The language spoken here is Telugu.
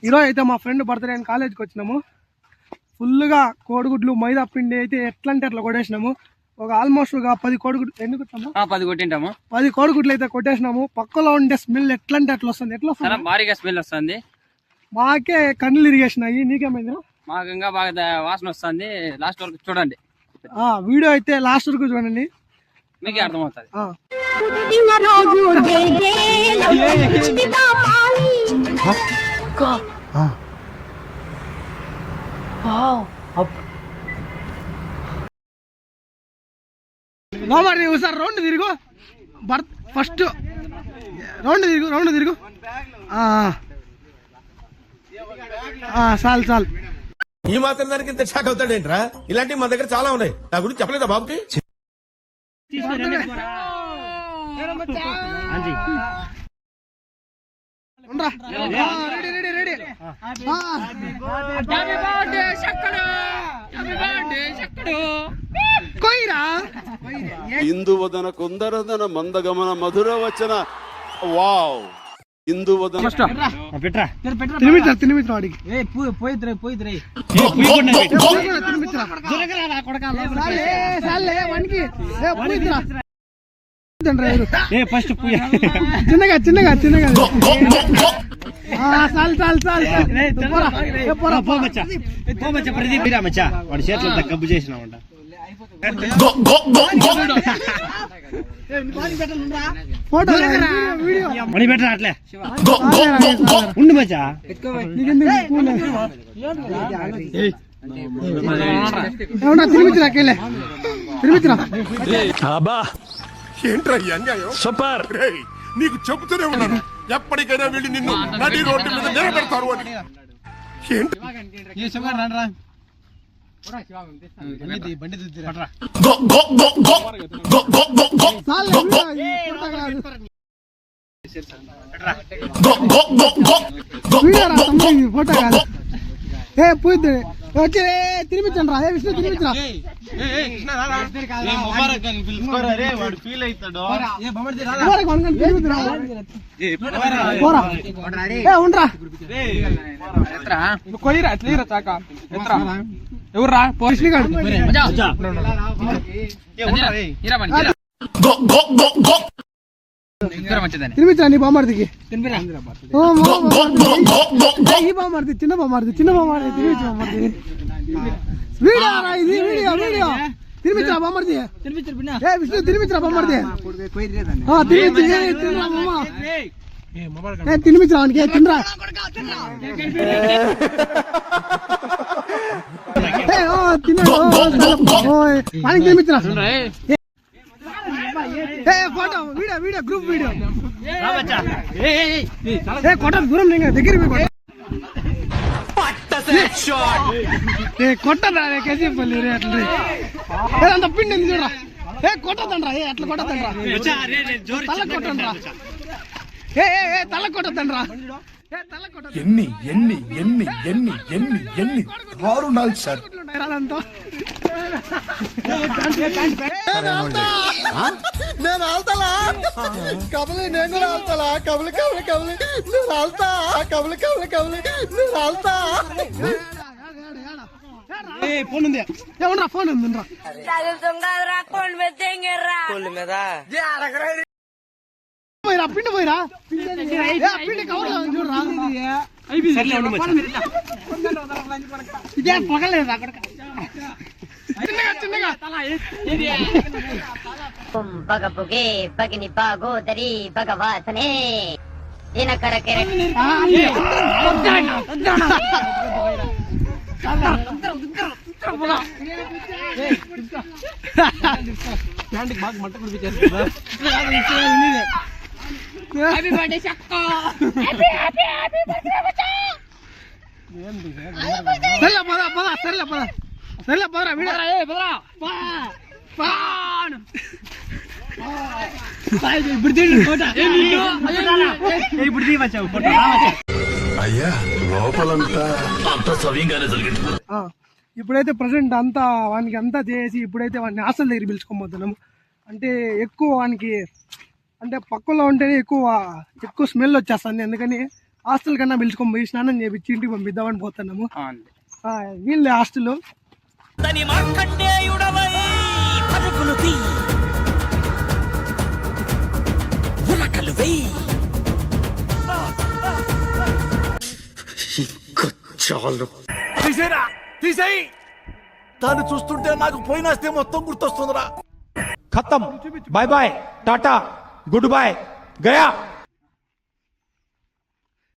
ఈరోజు అయితే మా ఫ్రెండ్ బర్త్డే అని కాలేజ్కి వచ్చినాము. ఫుల్గా కోడిగుడ్లు మైదా పిండి అయితే ఎట్లా అంటే అట్లా కొట్టేసినాము. ఒక ఆల్మోస్ట్ ఒక 10 కోడిగుడ్లు ఎన్ని కొట్టాము? 10 కొట్టింటాము. 10 కోడిగుడ్లు అయితే కొట్టేసినాము. పక్కలో ఉండే స్మెల్ ఎట్లా అంటే అట్లా వస్తుంది. ఎట్లా వస్తుంది? భారీగా స్మెల్ వస్తుంది. మాకే కళ్ళు ఇరిగేసినాయి. నీకేమైంది? మాకు ఇంకా బాగా వాసన వస్తుంది. లాస్ట్ వరకు చూడండి. వీడియో అయితే లాస్ట్ వరకు చూడండి, మీకే అర్థమవుతుంది. బాబర్ ఒకసారి రౌండ్ తిరుగు. ఫస్ట్ రౌండ్ తిరుగు. చాలు. ఈ మాత్రం దానికి ఇంత షాక్ అవుతాడేంట్రా? ఇలాంటివి మన దగ్గర చాలా ఉన్నాయి. నా గురించి చెప్పలేదా బాబుకి? ఇందువదన కుందరదన మందగమన మధుర వచన వావ్ ఇందువదన చిన్నగా వాడి చేతులంతా గబ్బు చేసినామంట. మణి పెట్టరా అట్లే ఉండు మచ్చా. ఏంట్రా ఈ అన్యాయం? సూపర్. నీకు చెబుతూనే ఉన్నాను, ఎప్పటికైనా వీళ్ళు నిన్ను నడి రోడ్డు మీద నిలబెడతారు అని. ఫోటో కాదు. పోయిద్ది వచ్చి తినిపించండి రా. విష్ణు తినిపించరా. ఎవర్రా పోషిగాడు తినిపించరా నీ బామ్మర్దికి. ఈ బామ్మర్ది చిన్న బామ్మర్ది తినిపించు బామ్మర్ది. ఇది వీడియో తినిపించరా బామ్మర్ది. విష్ణు తినిపించరా బామ్మర్ది. తినిపించరా వానికి. తినరా వానికి తినిపించరా. ఫోటో వీడియో గ్రూప్ వీడియో కొట్ట దూరం దగ్గర కొట్టదా కేసీపల్లి అట్లా పిండి చూడరా. కొట్టదండ్రా అట్లా కొట్టదండ్రా. తల కొట్టండ్రా. తల కొట్టదండ్రా. ఎన్ని ఎన్ని ఎన్ని ఎన్ని ఎన్ని ఎన్ని దారుణాలు సార్. నేను ఆల్తలా కబలి, నేను కూడా ఆల్తలా కబలి నేను ఆల్తా కబలి నేను ఆల్తా. ఫోన్ ఉంది. ఏమన్నా ఫోన్ ఉందిరా. పిండి పోయిరా. పిండి కవర్ చూడరా. ఇదే పగలేదు అక్కడ. చిన్నగా పగపుగే పగిని పాగోదరి భగవాసనే దినకరకెర బాగా మట్ట కుడిపించారు. సరేలే పదరా ఇప్పుడు తీయవచ్చావు ఫోటో. అయ్యా లోపలంతా ఇప్పుడైతే ప్రజెంట్ అంతా వానికి అంతా చేసి ఇప్పుడైతే వాడిని హాస్టల్ దగ్గర పిలుచుకోబోతున్నాము. అంటే ఎక్కువ వానికి అంటే పక్కలో ఉంటేనే ఎక్కువ స్మెల్ వచ్చేస్తుంది. అందుకని హాస్టల్ కన్నా పిలుచుకొని పోయి స్నానం చేపించి ఇంటికి పంపిద్దామని పోతున్నాము. అంతే. వీళ్ళే హాస్టల్. తీసేయి దాన్ని చూస్తుంటే నాకు పోయినాస్తే మొత్తం గుర్తొస్తుందిరా. खत्म, bye bye, tata, goodbye, गया.